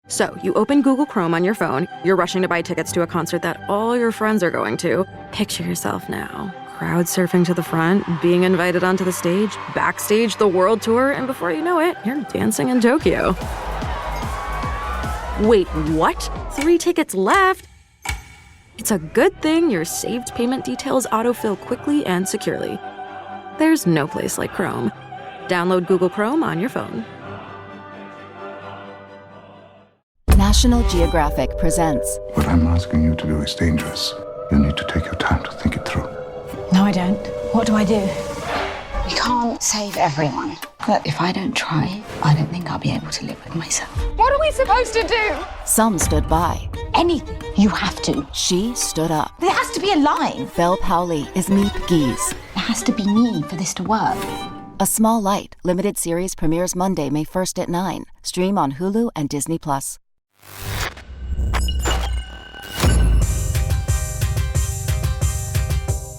So, you open Google Chrome on your phone, you're rushing to buy tickets to a concert that all your friends are going to. Picture yourself now, crowd surfing to the front, being invited onto the stage, backstage the world tour, and before you know it, you're dancing in Tokyo. Wait, what? 3 tickets left? It's a good thing your saved payment details autofill quickly and securely. There's no place like Chrome. Download Google Chrome on your phone. National Geographic presents. What I'm asking you to do is dangerous. You need to take your time to think it through. No, I don't. What do I do? We can't save everyone. But if I don't try, I don't think I'll be able to live with myself. What are we supposed to do? Some stood by. Anything. You have to. She stood up. There has to be a line. Belle Powley is Meep Geese. It has to be me for this to work. A Small Light limited series premieres Monday, May 1st at 9. Stream on Hulu and Disney+.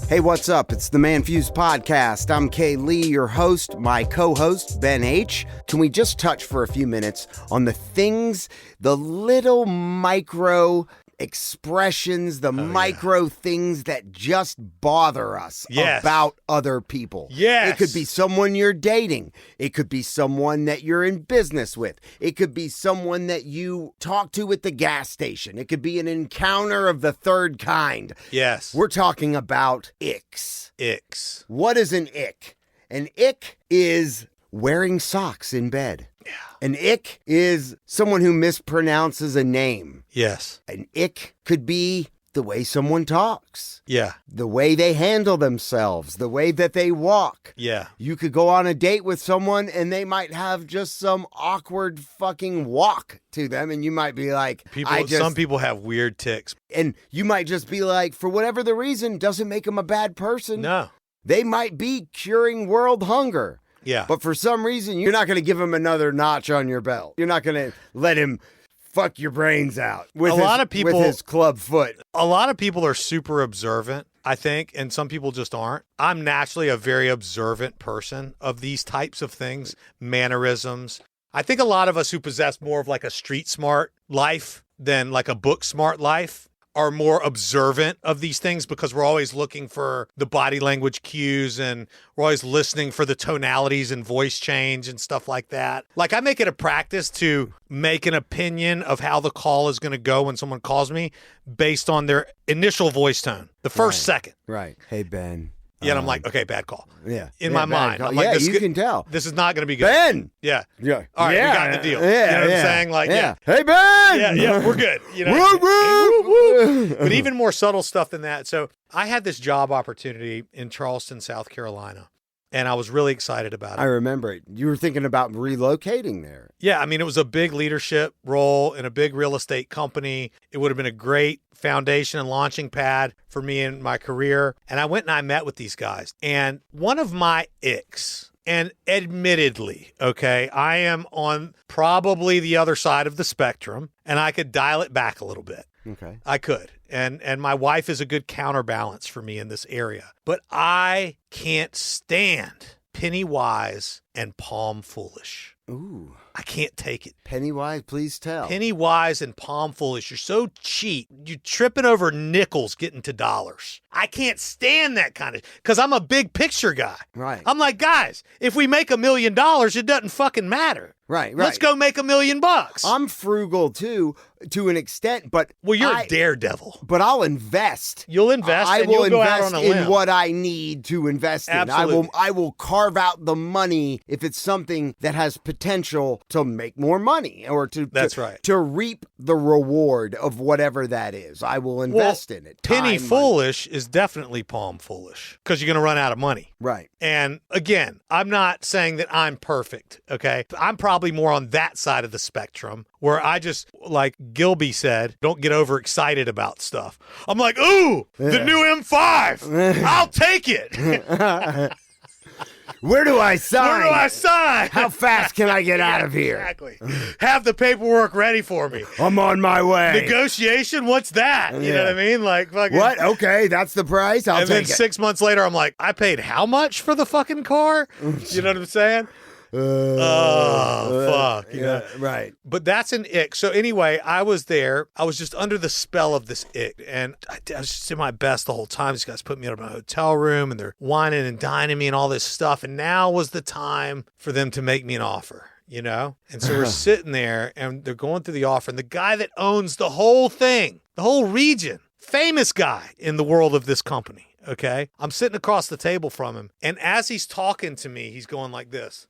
Hey, what's up? It's the ManFUzed Podcast. I'm Kay Lee, your host. My co-host, Ben H. Can we just touch for a few minutes on the things, the little micro expressions, the micro things that just bother us about other people? Yes. It could be someone you're dating. It could be someone that you're in business with. It could be someone that you talk to at the gas station. It could be an encounter of the third kind. Yes. We're talking about icks. Icks. What is an ick? An ick is wearing socks in bed. Yeah. An ick is someone who mispronounces a name. Yes. An ick could be the way someone talks. Yeah. The way they handle themselves, the way that they walk. Yeah. You could go on a date with someone and they might have just some awkward fucking walk to them, and you might be like, some people have weird tics. And you might just be like, for whatever the reason, doesn't make them a bad person. No. They might be curing world hunger. Yeah. But for some reason, you're not going to give him another notch on your belt. You're not going to let him fuck your brains out with his club foot. A lot of people are super observant, I think, and some people just aren't. I'm naturally a very observant person of these types of things, mannerisms. I think a lot of us who possess more of like a street smart life than like a book smart life are more observant of these things because we're always looking for the body language cues and we're always listening for the tonalities and voice change and stuff like that. Like I make it a practice to make an opinion of how the call is going to go when someone calls me based on their initial voice tone, the first second. Right. Hey, Ben. Yeah, and I'm like, okay, bad call. Yeah. In my mind. I'm like, you can tell. This is not going to be good. Ben! Yeah. All right, we got the deal. Yeah, you know what I'm saying? Like, Hey, Ben! Yeah, we're good. You know? But even more subtle stuff than that. So I had this job opportunity in Charleston, South Carolina, and I was really excited about it. I remember it. You were thinking about relocating there. Yeah, I mean, it was a big leadership role in a big real estate company. It would have been a great foundation and launching pad for me in my career. And I went and I met with these guys. And one of my icks, and admittedly, okay, I am on probably the other side of the spectrum, and I could dial it back a little bit. Okay. I could. And my wife is a good counterbalance for me in this area. But I can't stand penny wise and palm foolish. Ooh. I can't take it. Pennywise, please tell. Penny wise and palm foolish. You're so cheap. You're tripping over nickels getting to dollars. I can't stand that kind of, because I'm a big picture guy. Right. I'm like, guys, if we make $1 million, it doesn't fucking matter. Right. Let's go make $1 million. I'm frugal too, to an extent, but you're a daredevil. But I'll invest. You'll invest. I and will you'll go invest out on a limb. in what I need to invest Absolutely. in. I will carve out the money if it's something that has potential to make more money or to reap the reward of whatever that is. I will invest in it. Penny foolish is definitely palm foolish because you're going to run out of money. Right. And again, I'm not saying that I'm perfect, okay? I'm probably more on that side of the spectrum where I just, like Gilby said, don't get overexcited about stuff. I'm like, ooh, the new M5. I'll take it. Where do I sign? Where do I sign? How fast can I get out of here? Exactly. Have the paperwork ready for me. I'm on my way. Negotiation? What's that? You know what I mean? Like fucking. What? Okay, that's the price. I'll take it. And then 6 months later, I'm like, I paid how much for the fucking car? You know what I'm saying? fuck. Right. But that's an ick. So anyway, I was there. I was just under the spell of this ick. And I was just in my best the whole time. These guys put me up in my hotel room and they're whining and dining me and all this stuff. And now was the time for them to make me an offer. You know? And so we're sitting there and they're going through the offer. And the guy that owns the whole thing, the whole region, famous guy in the world of this company, okay? I'm sitting across the table from him. And as he's talking to me, he's going like this.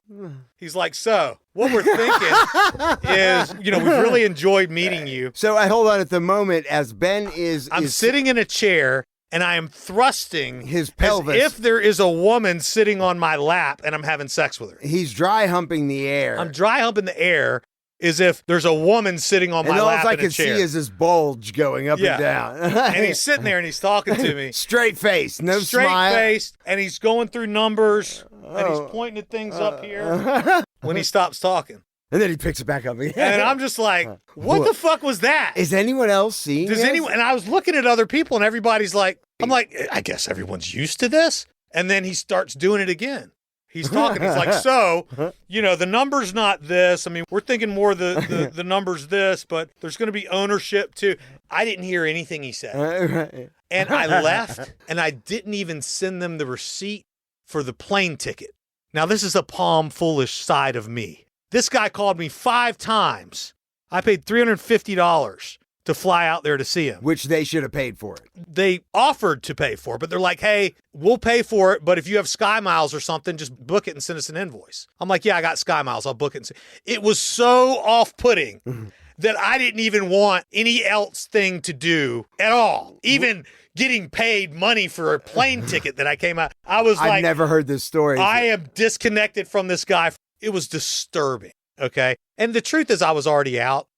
He's like, so what we're thinking is, you know, we've really enjoyed meeting you. So I hold on at the moment as Ben I'm sitting in a chair. And I am thrusting his pelvis as if there is a woman sitting on my lap and I'm having sex with her. He's dry humping the air. I'm dry humping the air as if there's a woman sitting on my lap in a chair. And all I can see is this bulge going up and down. And he's sitting there and he's talking to me. Straight face, no Straight smile. Straight-faced, and he's going through numbers, and he's pointing at things up here when he stops talking. And then he picks it back up again. And I'm just like, what the fuck was that? Is anyone else seeing this? And I was looking at other people and everybody's like, I'm like, I guess everyone's used to this. And then he starts doing it again. He's talking. He's like, so, you know, the number's not this. I mean, we're thinking more the number's this, but there's going to be ownership too. I didn't hear anything he said. And I left and I didn't even send them the receipt for the plane ticket. Now, this is a palm foolish side of me. This guy called me 5 times. I paid $350 to fly out there to see him. Which they should have paid for it. They offered to pay for it, but they're like, hey, we'll pay for it, but if you have Sky Miles or something, just book it and send us an invoice. I'm like, yeah, I got Sky Miles. I'll book it. It was so off-putting that I didn't even want any else thing to do at all. Even getting paid money for a plane ticket that I came out. I was like, I've never heard this story. I am disconnected from this guy. It was disturbing, okay? And the truth is I was already out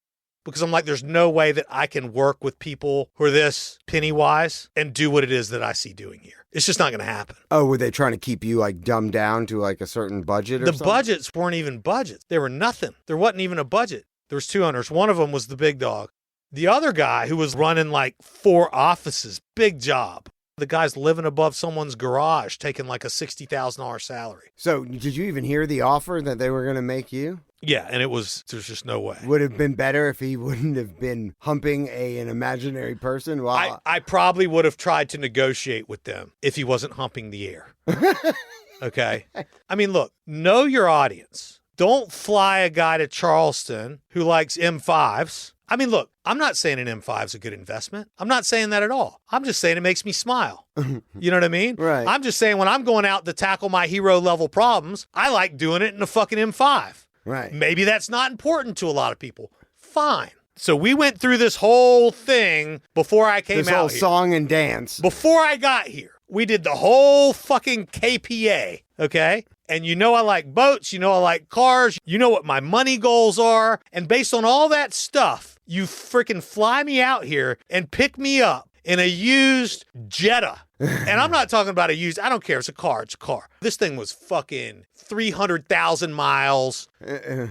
because I'm like, there's no way that I can work with people who are this penny wise and do what it is that I see doing here. It's just not going to happen. Oh, were they trying to keep you like dumbed down to like a certain budget or something? The budgets weren't even budgets. They were nothing. There wasn't even a budget. There was 2 owners. One of them was the big dog. The other guy who was running like 4 offices, big job. The guy's living above someone's garage, taking like a $60,000 salary. So did you even hear the offer that they were going to make you? Yeah, and there's just no way. Would have been better if he wouldn't have been humping an imaginary person? Wow. I probably would have tried to negotiate with them if he wasn't humping the air. Okay? I mean, look, know your audience. Don't fly a guy to Charleston who likes M5s. I mean, look, I'm not saying an M5 is a good investment. I'm not saying that at all. I'm just saying it makes me smile. You know what I mean? Right. I'm just saying when I'm going out to tackle my hero level problems, I like doing it in a fucking M5. Right. Maybe that's not important to a lot of people. Fine. So we went through this whole thing before I came out here. This whole song and dance. Before I got here, we did the whole fucking KPA, okay? And you know I like boats, you know I like cars, you know what my money goals are. And based on all that stuff, you freaking fly me out here and pick me up in a used Jetta. And I'm not talking about a used, I don't care, it's a car. This thing was fucking 300,000 miles,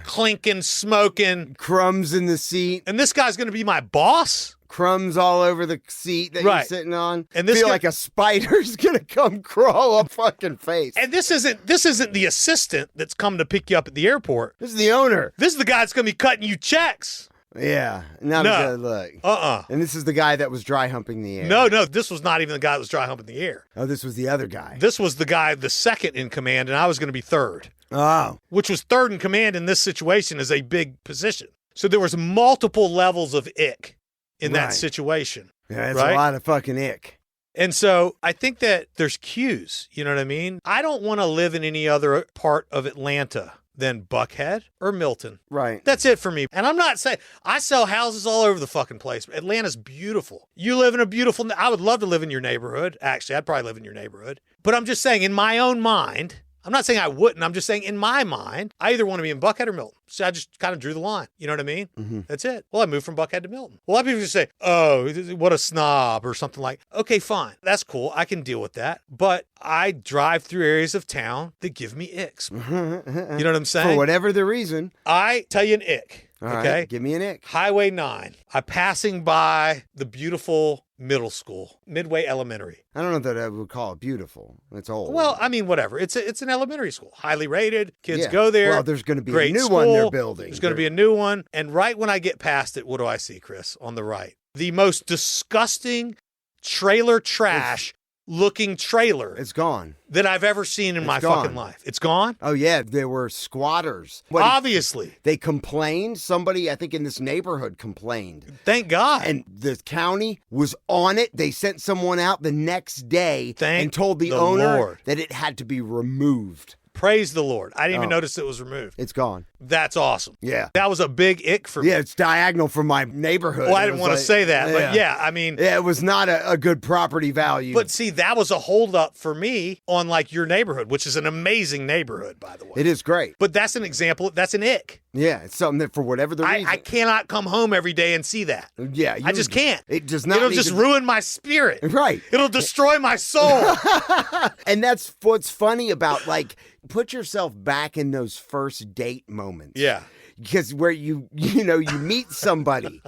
clinking, smoking. Crumbs in the seat. And this guy's going to be my boss? Crumbs all over the seat that you're sitting on. And this feel like a spider's gonna come crawl up fucking face. And this isn't the assistant that's come to pick you up at the airport. This is the owner. This is the guy that's gonna be cutting you checks. Yeah, not a good look. And this is the guy that was dry humping the air. No, this was not even the guy that was dry humping the air. Oh, this was the other guy. This was the guy, the second in command, and I was going to be third. Oh. Which was third in command in this situation is a big position. So there was multiple levels of ick in that situation. Yeah, it's a lot of fucking ick. And so I think that there's cues, you know what I mean? I don't want to live in any other part of Atlanta than Buckhead or Milton. Right. That's it for me. And I'm not saying, I sell houses all over the fucking place. Atlanta's beautiful. You live in a beautiful, I would love to live in your neighborhood. Actually, I'd probably live in your neighborhood. But I'm just saying, in my own mind, I'm not saying I wouldn't. I'm just saying in my mind, I either want to be in Buckhead or Milton. So I just kind of drew the line. You know what I mean? Mm-hmm. That's it. Well, I moved from Buckhead to Milton. Well, a lot of people just say, oh, what a snob or something like, okay, fine. That's cool. I can deal with that. But I drive through areas of town that give me icks. You know what I'm saying? For whatever the reason. I tell you an ick. All okay. Right, give me an ick. Highway 9. I'm passing by the beautiful middle school, Midway Elementary. I don't know that I would call it beautiful. It's old. Well, I mean, whatever. It's an elementary school, highly rated. Kids Yeah. go there. Well, there's going to be a Great new one they're school. building. There's going to be a new one. And right when I get past it, what do I see, Chris, on the right? The most disgusting trailer trash looking trailer It's gone. that I've ever seen in my gone. fucking life. It's gone? Oh, yeah. There were squatters. Obviously. They complained. Somebody, I think, in this neighborhood complained. Thank God. And the county was on it. They sent someone out the next day Thank and told the the owner Lord. that it had to be removed. Praise the Lord. I didn't even notice it was removed. It's gone. That's awesome. Yeah. That was a big ick for me. Yeah, it's diagonal from my neighborhood. Well, I It didn't was want to like- say that, but yeah, I mean. Yeah, it was not a good property value. But see, that was a holdup for me on like your neighborhood, which is an amazing neighborhood, by the way. It is great. But that's an example. That's an ick. Yeah, it's something that for whatever the reason. I cannot come home every day and see that. Yeah. I just can't. It does not It'll need just to- ruin my spirit. Right. It'll destroy my soul. And that's what's funny about, like, put yourself back in those first date moments. Yeah. Because where you meet somebody,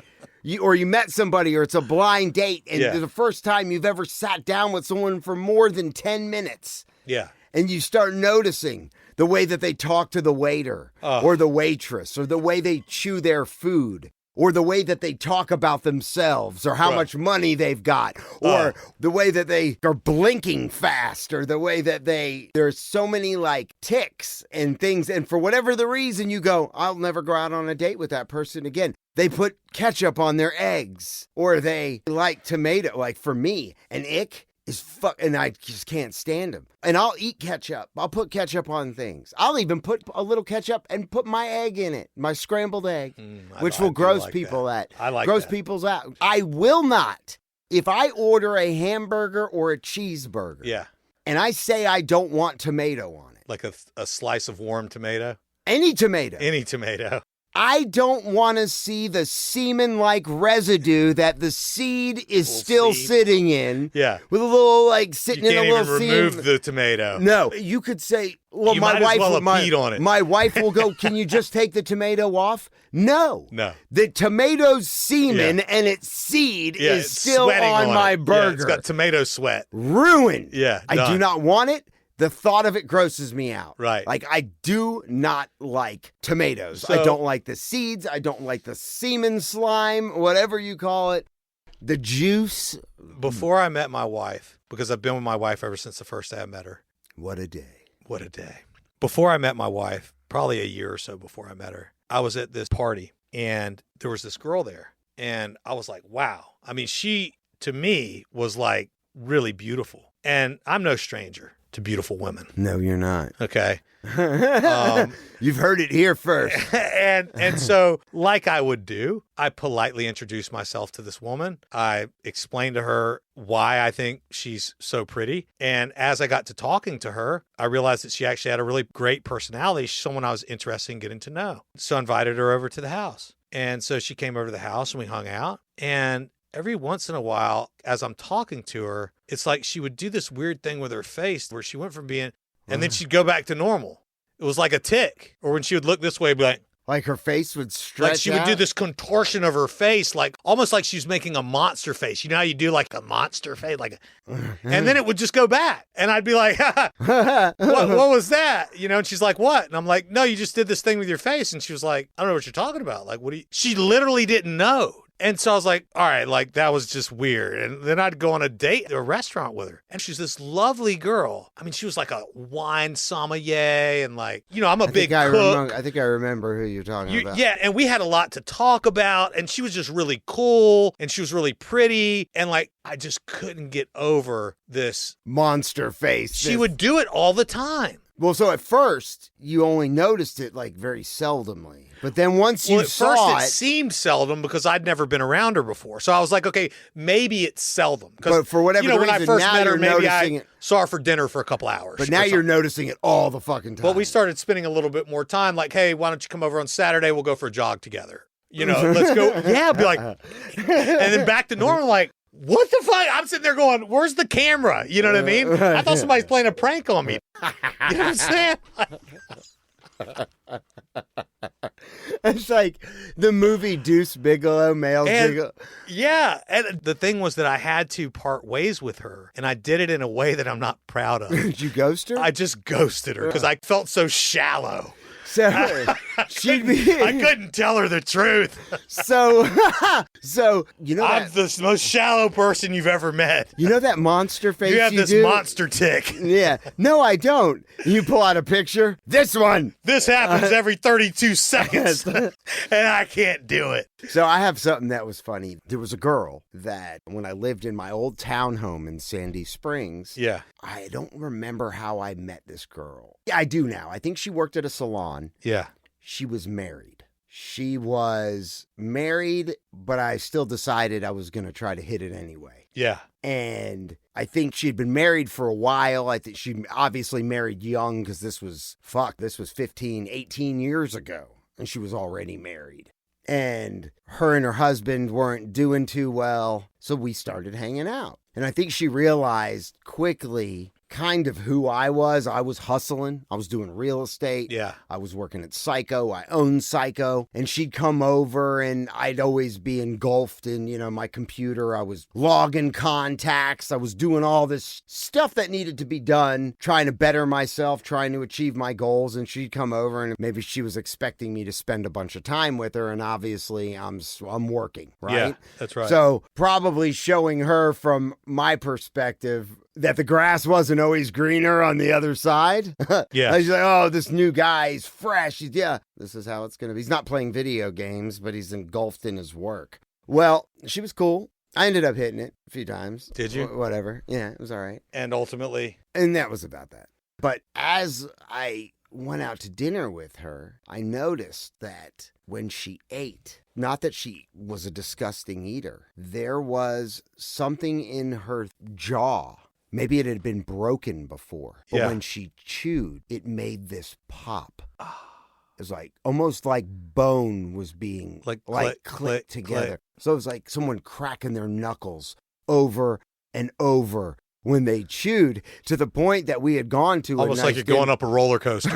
you met somebody, or it's a blind date, and Yeah. the first time you've ever sat down with someone for more than 10 minutes. Yeah. And you start noticing the way that they talk to the waiter or the waitress, or the way they chew their food, or the way that they talk about themselves, or how Right. much money they've got, or the way that they are blinking fast, or the way that there's so many like tics and things. And for whatever the reason, you go, I'll never go out on a date with that person again. They put ketchup on their eggs, or they like tomato. Like for me, an ick is and I just can't stand them. And I'll eat ketchup. I'll put ketchup on things. I'll even put a little ketchup and put my egg in it, my scrambled egg, which will gross people out. I like gross that. people's out. I will not. If I order a hamburger or a cheeseburger, Yeah. and I say I don't want tomato on it, Like a slice of warm tomato. any tomato, Any tomato. I don't want to see the semen-like residue that the seed is still seed. sitting in. Yeah. With a little, like, sitting You in a can't little even seed. remove the tomato. No, you could say, well, You my might as wife well will- have peed on it. My wife will go, can you just take the tomato off? No. No. The tomato's semen Yeah. and its seed Yeah, is it's still sweating on my it. burger. Yeah, it's got tomato sweat. Ruined. Yeah, I do done. not want it. The thought of it grosses me out. Right. Like, I do not like tomatoes. So- I don't like the seeds. I don't like the semen slime, whatever you call it. The juice. Before I met my wife, because I've been with my wife ever since the first day I met her. What a day. What a day. Before I met my wife, probably a year or so before I met her, I was at this party and there was this girl there. And I was like, wow. I mean, she, to me, was like really beautiful. And I'm no stranger to beautiful women. No, you're not. Okay. You've heard it here first. and so, like I would do, I politely introduced myself to this woman. I explained to her why I think she's so pretty. And as I got to talking to her, I realized that she actually had a really great personality. She's someone I was interested in getting to know. So I invited her over to the house. And so she came over to the house and we hung out. And every once in a while, as I'm talking to her, it's like she would do this weird thing with her face where she went from being, and then she'd go back to normal. It was like a tick. Or when she would look this way, be Like her face would stretch like she would do out? this contortion of her face, like almost like she's making a monster face. You know how you do like a monster face, and then it would just go back, and I'd be like, what was that? You know, and she's like, what? And I'm like, no, you just did this thing with your face. And she was like, I don't know what you're talking about. Like, what do you? She literally didn't know. And so I was like, all right, like that was just weird. And then I'd go on a date to a restaurant with her. And she's this lovely girl. I mean, she was like a wine sommelier and like, you know, I'm a big cook. I think I remember who you're talking about. Yeah, and we had a lot to talk about. And she was just really cool. And she was really pretty. And like, I just couldn't get over this Monster face. She would do it all the time. Well, so at first, you only noticed it like very seldomly. But then once you Well, at saw first it seemed seldom because I'd never been around her before. So I was like, okay, maybe it's seldom. But for whatever you know, when reason, I first now met her, you're maybe noticing I it. saw her for dinner for a couple hours. But now you're noticing it all the fucking time. But we started spending a little bit more time. Like, hey, why don't you come over on Saturday? We'll go for a jog together. You know, let's go. Yeah, be like, and then back to normal. Like, what the fuck? I'm sitting there going, where's the camera? You know what I mean? I thought somebody's playing a prank on me. You know what I'm saying? It's like the movie Deuce Bigelow, Male Bigelow. Yeah. And the thing was that I had to part ways with her, and I did it in a way that I'm not proud of. Did you ghost her? I just ghosted her because I felt so shallow. So she'd be. I couldn't tell her the truth. So you know I'm that, the most shallow person you've ever met. you know that monster face You have this do? monster tick. Yeah. No, I don't. You pull out a picture. This one. This happens every 32 seconds, and I can't do it. So I have something that was funny. There was a girl that when I lived in my old townhome in Sandy Springs. Yeah. I don't remember how I met this girl. Yeah, I do now. I think she worked at a salon. Yeah. She was married. She was married, but I still decided I was going to try to hit it anyway. Yeah. And I think she'd been married for a while. I think she obviously married young because this was 15, 18 years ago. And she was already married. And her husband weren't doing too well. So we started hanging out. And I think she realized quickly kind of who I was. I was hustling. I was doing real estate. Yeah. I was working at Psycho. I owned Psycho. And she'd come over and I'd always be engulfed in, my computer. I was logging contacts. I was doing all this stuff that needed to be done, trying to better myself, trying to achieve my goals. And she'd come over and maybe she was expecting me to spend a bunch of time with her. And obviously I'm working, right? Yeah, that's right. So probably showing her from my perspective that the grass wasn't always greener on the other side. Yeah. She's like, oh, this new guy, he's fresh. This is how it's going to be. He's not playing video games, but he's engulfed in his work. Well, she was cool. I ended up hitting it a few times. Did you? Whatever. Yeah, it was all right. And ultimately? And that was about that. But as I went out to dinner with her, I noticed that when she ate, not that she was a disgusting eater, there was something in her jaw. Maybe it had been broken before, but when she chewed, it made this pop. It was like almost like bone was being like clicked together. click. So it was like someone cracking their knuckles over and over when they chewed, to the point that we had gone to almost like you're going up a roller coaster.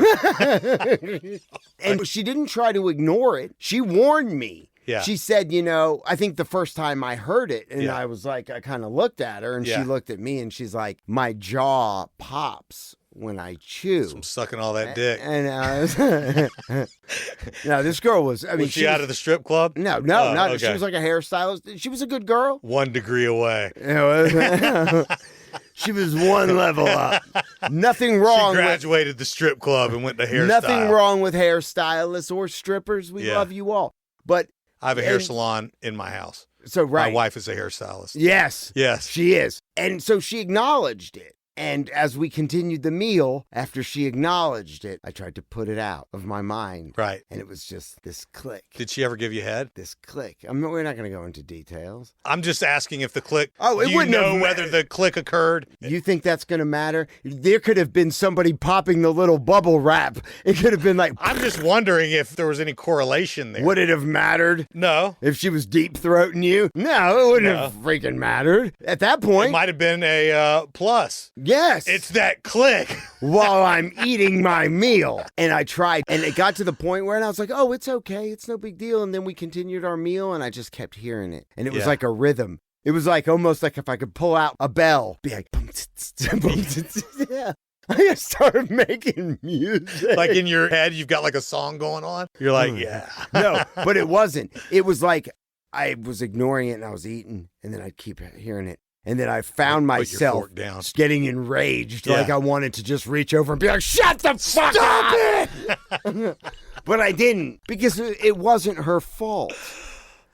And she didn't try to ignore it. She warned me. Yeah. She said, I think the first time I heard it, and I was like, I kind of looked at her, and she looked at me, and she's like, my jaw pops when I chew. So I'm sucking all that dick. And no, this girl was, was she out of the strip club? No, Okay. She was like a hairstylist. She was a good girl. 1 degree away. She was one level up. Nothing wrong. She graduated the strip club and went to hairstyle. Nothing wrong with hairstylists or strippers. We love you all. But I have a hair salon in my house. So, right. My wife is a hairstylist. Yes. Yes. She is. And so she acknowledged it. And as we continued the meal, after she acknowledged it, I tried to put it out of my mind. Right. And it was just this click. Did she ever give you head? This click. We're not going to go into details. I'm just asking if the click. Oh, it do you wouldn't know have whether the click occurred? You think that's going to matter? There could have been somebody popping the little bubble wrap. It could have been like. I'm just wondering if there was any correlation there. Would it have mattered? No. If she was deep throating you? No, it wouldn't have freaking mattered. At that point. It might have been a plus. Yes. It's that click. While I'm eating my meal. And I tried. And it got to the point where I was like, oh, it's okay. It's no big deal. And then we continued our meal and I just kept hearing it. And it was like a rhythm. It was like almost like if I could pull out a bell, be like, boom, boom, yeah. I just started making music. Like in your head, you've got like a song going on. You're like, yeah. No, but it wasn't. It was like I was ignoring it and I was eating. And then I'd keep hearing it. And then I found myself getting enraged, like I wanted to just reach over and be like, shut the fuck up! It! But I didn't, because it wasn't her fault.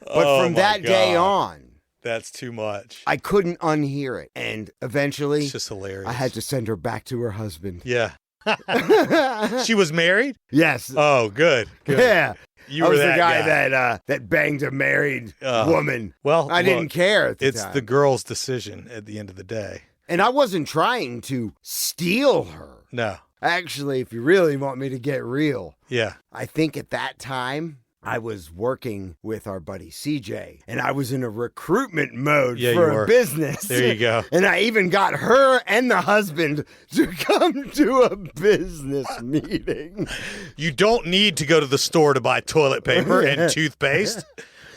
But from that day on, that's too much. I couldn't unhear it. And eventually, it's just hilarious. I had to send her back to her husband. Yeah. She was married? Yes. Oh, good. Yeah. You I were was that the guy that banged a married woman. Well, I didn't care at the it's time. the girl's decision at the end of the day. And I wasn't trying to steal her. No. Actually, if you really want me to get real, yeah, I think at that time, I was working with our buddy CJ, and I was in a recruitment mode Yeah, for you were. a business. There you go. And I even got her and the husband to come to a business meeting. You don't need to go to the store to buy toilet paper and toothpaste.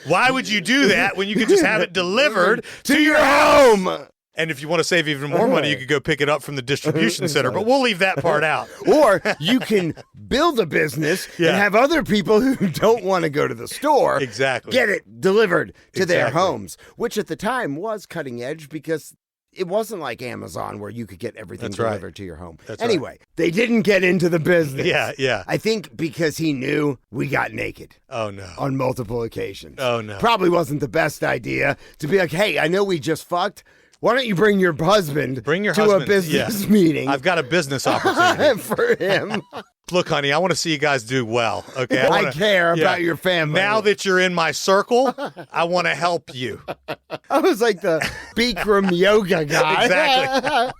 Why would you do that when you could just have it delivered to your home? And if you want to save even more money, you could go pick it up from the distribution center, but we'll leave that part out. Or you can build a business and have other people who don't want to go to the store get it delivered to their homes, which at the time was cutting edge because it wasn't like Amazon where you could get everything delivered to your home. Anyway, they didn't get into the business. Yeah. I think because he knew we got naked. Oh, no. On multiple occasions. Oh, no. Probably wasn't the best idea to be like, hey, I know we just fucked. Why don't you bring your husband to a business meeting? I've got a business opportunity for him. Look, honey, I want to see you guys do well, okay? I care about your family. Now that you're in my circle, I want to help you. I was like the Bikram yoga guy. Exactly.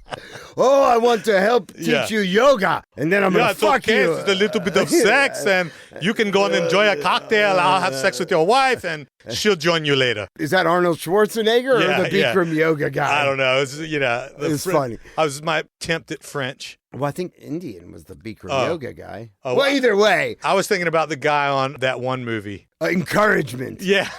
Oh, I want to help teach you yoga, and then I'm going to fuck you. It's a little bit of sex, and you can go and enjoy a cocktail. I'll have sex with your wife, and she'll join you later. Is that Arnold Schwarzenegger or the Bikram yoga guy? I don't know. It's funny. I was my attempt at French. Well, I think Indian was the Bikram yoga guy. Oh, well, either way. I was thinking about the guy on that one movie. Encouragement. Yeah.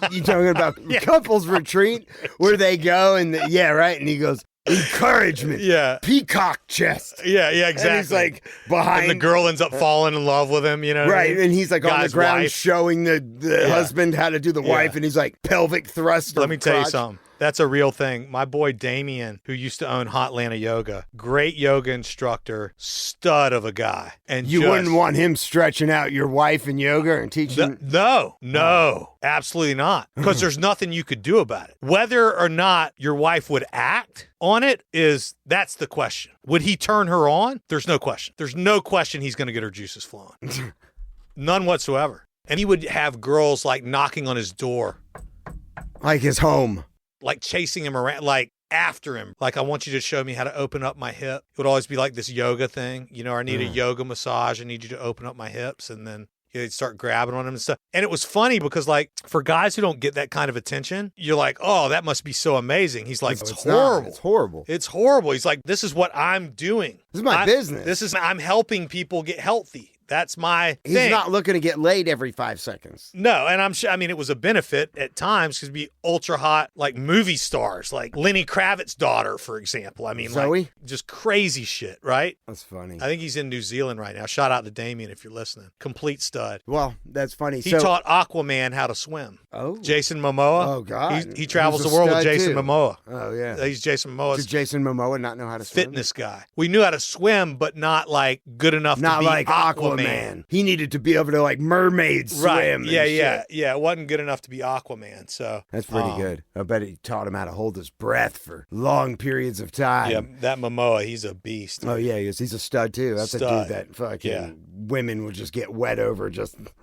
You talking about couples retreat where they go and, right? And he goes, encouragement. Yeah. Peacock chest. Yeah, exactly. And he's like behind. And the girl ends up falling in love with him, you know? Right. I mean? And he's like on the ground wife. showing the husband how to do the wife. And he's like pelvic thrust. Let me tell you something. That's a real thing. My boy Damien, who used to own Hotlanta Yoga, great yoga instructor, stud of a guy. And you wouldn't want him stretching out your wife in yoga and teaching? No, absolutely not. Because there's nothing you could do about it. Whether or not your wife would act on it that's the question. Would he turn her on? There's no question. There's no question he's going to get her juices flowing. None whatsoever. And he would have girls like knocking on his door. Like his home. Like chasing him around, like after him. Like, I want you to show me how to open up my hip. It would always be like this yoga thing. You know, I need a yoga massage. I need you to open up my hips. And then they'd start grabbing on him and stuff. And it was funny because, like, for guys who don't get that kind of attention, you're like, oh, that must be so amazing. He's like, it's horrible. It's horrible. It's horrible. He's like, this is what I'm doing. This is my business. I'm helping people get healthy. That's my thing. He's not looking to get laid every 5 seconds. No, and I'm sure, I mean, it was a benefit at times because be ultra hot, like movie stars, like Lenny Kravitz's daughter, for example. I mean, Zoe? like just crazy shit, right? That's funny. I think he's in New Zealand right now. Shout out to Damien if you're listening. Complete stud. Well, that's funny. He taught Aquaman how to swim. Oh. Jason Momoa. Oh, God. He travels the world with Jason Momoa. Oh, yeah. He's Jason Momoa's Did Jason Momoa not know how to swim? fitness guy. We knew how to swim, but not like good enough to be like Aquaman. He needed to be able to like mermaid swim. Right. And Yeah. shit. It wasn't good enough to be Aquaman. So That's pretty good. I bet he taught him how to hold his breath for long periods of time. Yeah, that Momoa, he's a beast. Oh, yeah, he's a stud, too. That's Stud. a dude that fucking women would just get wet over.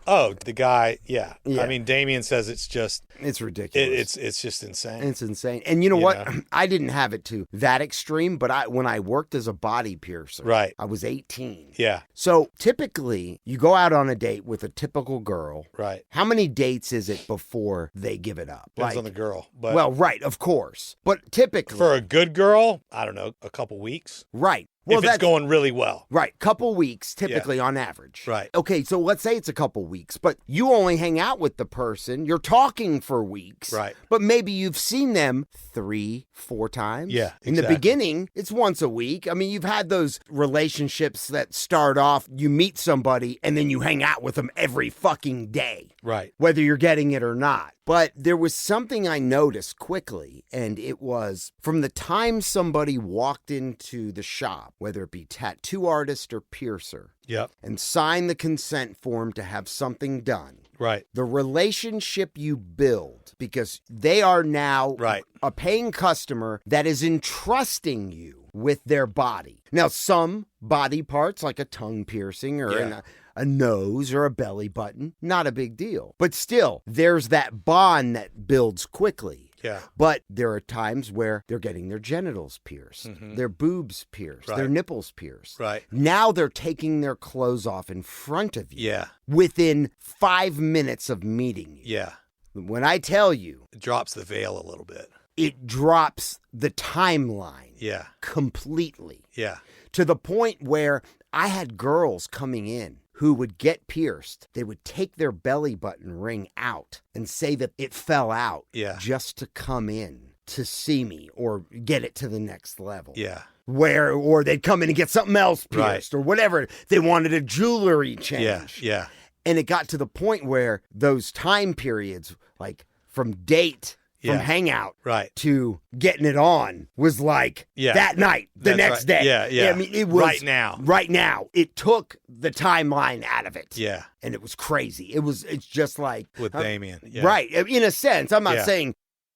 Oh, the guy, yeah. I mean, Damien says it's just... It's ridiculous. It's just insane. It's insane. And you know what? I didn't have it to that extreme, but when I worked as a body piercer, right. I was 18. Yeah. So typically, you go out on a date with a typical girl. Right. How many dates is it before they give it up? Depends on the girl. But well, right, of course. But typically... For a good girl, I don't know, a couple weeks. Right. Well, if it's going really well. Right. Couple weeks, typically on average. Right. Okay, so let's say it's a couple weeks, but you only hang out with the person. You're talking for weeks. Right. But maybe you've seen them 3-4 times. Yeah, In the beginning, it's once a week. I mean, you've had those relationships that start off, you meet somebody, and then you hang out with them every fucking day. Right. Whether you're getting it or not. But there was something I noticed quickly, and it was from the time somebody walked into the shop, whether it be tattoo artist or piercer, and signed the consent form to have something done. Right. The relationship you build, because they are now a paying customer that is entrusting you with their body. Now, some body parts, like a tongue piercing or a nose or a belly button, not a big deal. But still, there's that bond that builds quickly. Yeah. But there are times where they're getting their genitals pierced, their boobs pierced, their nipples pierced. Right. Now they're taking their clothes off in front of you. Yeah. Within 5 minutes of meeting you. Yeah. When I tell you, It drops the veil a little bit. it drops the timeline Yeah. completely. Yeah. To the point where I had girls coming in who would get pierced. They would take their belly button ring out and say that it fell out just to come in to see me or get it to the next level. Yeah. Or they'd come in and get something else pierced or whatever. They wanted a jewelry change. Yeah. Yeah. And it got to the point where those time periods, like from date, from hangout to getting it on, was like that night, the next day. Yeah. I mean, it was right now. It took the timeline out of it. Yeah. And it was crazy. It's just like with Damien. Yeah. Right. In a sense, I'm not saying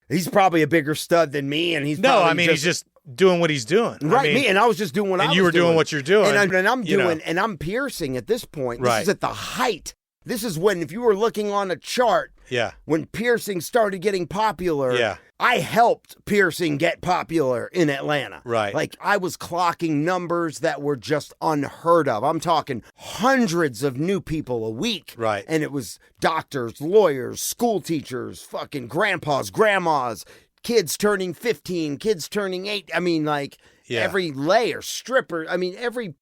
he's probably a bigger stud than me, and he's he's just doing what he's doing. Right. And I was just doing what I was doing. And you were doing what you're doing. And I'm piercing at this point. This is at the height. This is when, if you were looking on a chart, when piercing started getting popular, I helped piercing get popular in Atlanta. Right. Like, I was clocking numbers that were just unheard of. I'm talking hundreds of new people a week. Right. And it was doctors, lawyers, school teachers, fucking grandpas, grandmas, kids turning 15, kids turning 8. I mean, like, every layer, stripper, I mean,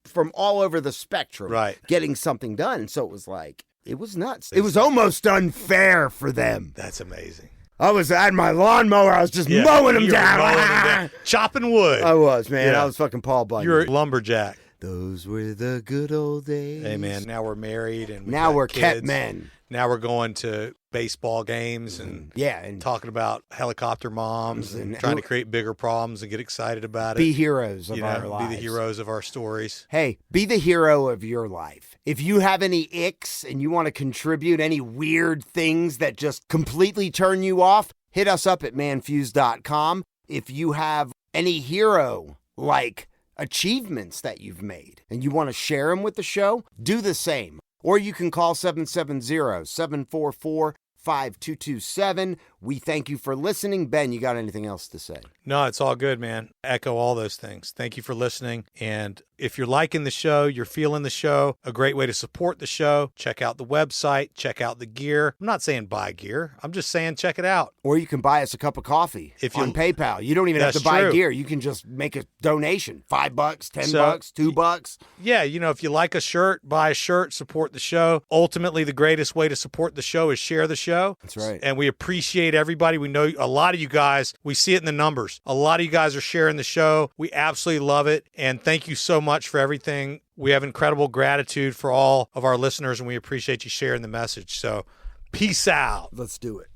from all over the spectrum, getting something done. And so it was like, it was nuts. It was almost unfair for them. That's amazing. I had my lawnmower. I was just mowing them down. Chopping wood. I was, man. I was fucking Paul Bunyan. You're a lumberjack. Those were the good old days. Hey, man. Now we're married. And now we're kids. kept men. Now we're going to baseball games and talking about helicopter moms and trying to create bigger problems and get excited about it. Be heroes of our lives. Be the heroes of our stories. Hey, be the hero of your life. If you have any icks and you want to contribute any weird things that just completely turn you off, hit us up at ManFUzed.com. If you have any hero-like achievements that you've made and you want to share them with the show, do the same. Or you can call 770-744-5227. We thank you for listening. Ben, you got anything else to say? No, it's all good, man. Echo all those things. Thank you for listening. And if you're liking the show, you're feeling the show, a great way to support the show, check out the website, check out the gear. I'm not saying buy gear. I'm just saying check it out. Or you can buy us a cup of coffee on PayPal. You don't even have to buy gear. You can just make a donation. $5, $10, $2. Yeah, if you like a shirt, buy a shirt, support the show. Ultimately, the greatest way to support the show is share the show. That's right. And we appreciate everybody. We know a lot of you guys, we see it in the numbers. A lot of you guys are sharing the show. We absolutely love it. And thank you so much for everything. We have incredible gratitude for all of our listeners, and we appreciate you sharing the message. So peace out. Let's do it.